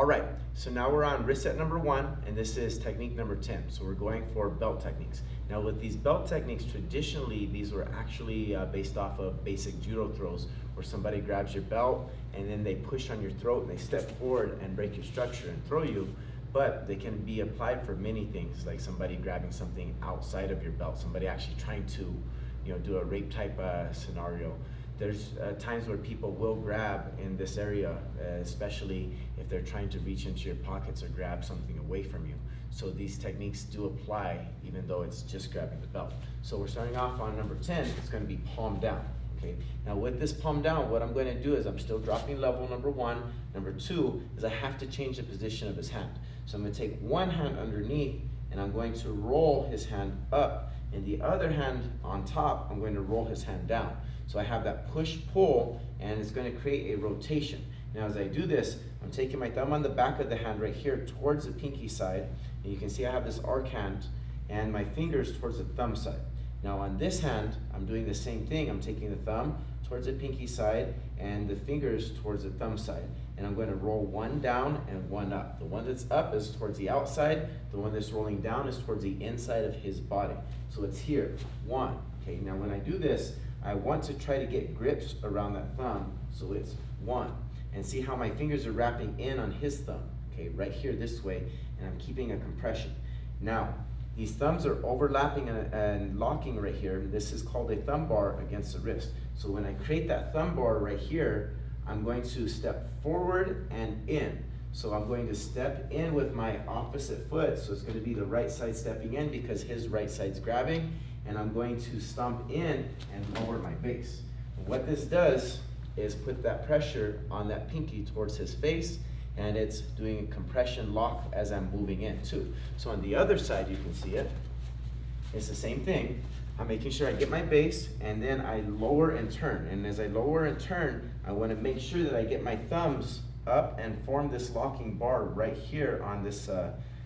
All right, so now we're on wrist set number 1, and this is technique number 10. So we're going for belt techniques. Now with these belt techniques, traditionally these were actually based off of basic judo throws, where somebody grabs your belt and then they push on your throat and they step forward and break your structure and throw you. But they can be applied for many things, like somebody grabbing something outside of your belt, somebody actually trying to, do a rape type scenario. There's times where people will grab in this area, especially if they're trying to reach into your pockets or grab something away from you. So these techniques do apply even though it's just grabbing the belt. So we're starting off on number 10, it's going to be palm down. Okay. Now with this palm down, what I'm going to do is I'm still dropping level, number 1. Number 2 is I have to change the position of his hand. So I'm going to take one hand underneath and I'm going to roll his hand up, and the other hand on top, I'm going to roll his hand down. So I have that push-pull, and it's going to create a rotation. Now as I do this, I'm taking my thumb on the back of the hand right here towards the pinky side, and you can see I have this arc hand, and my fingers towards the thumb side. Now on this hand, I'm doing the same thing. I'm taking the thumb towards the pinky side and the fingers towards the thumb side. And I'm going to roll one down and one up. The one that's up is towards the outside. The one that's rolling down is towards the inside of his body. So it's here, 1. Okay, now when I do this, I want to try to get grips around that thumb. So it's 1. And see how my fingers are wrapping in on his thumb. Okay, right here this way, and I'm keeping a compression. Now, these thumbs are overlapping and locking right here. This is called a thumb bar against the wrist. So when I create that thumb bar right here, I'm going to step forward and in. So I'm going to step in with my opposite foot. So it's going to be the right side stepping in because his right side's grabbing. And I'm going to stomp in and lower my base. And what this does is put that pressure on that pinky towards his face, and it's doing a compression lock as I'm moving in too. So on the other side, you can see it. It's the same thing. I'm making sure I get my base, and then I lower and turn. And as I lower and turn, I want to make sure that I get my thumbs up and form this locking bar right here on this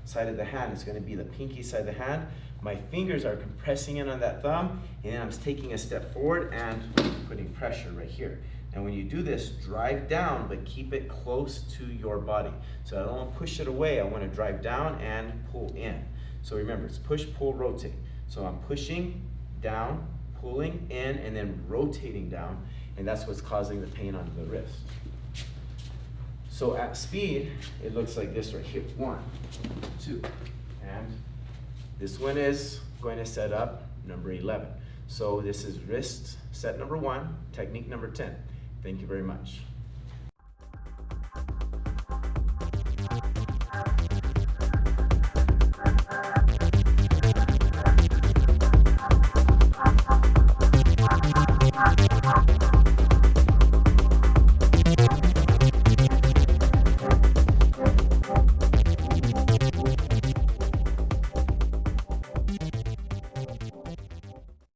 side of the hand. It's going to be the pinky side of the hand. My fingers are compressing in on that thumb, and then I'm taking a step forward and putting pressure right here. And when you do this, drive down, but keep it close to your body. So I don't want to push it away. I want to drive down and pull in. So remember, it's push, pull, rotate. So I'm pushing down, pulling in, and then rotating down, and that's what's causing the pain on the wrist. So at speed, it looks like this right here. 1, 2, and this one is going to set up number 11. So this is wrist set number 1, technique number 10. Thank you very much.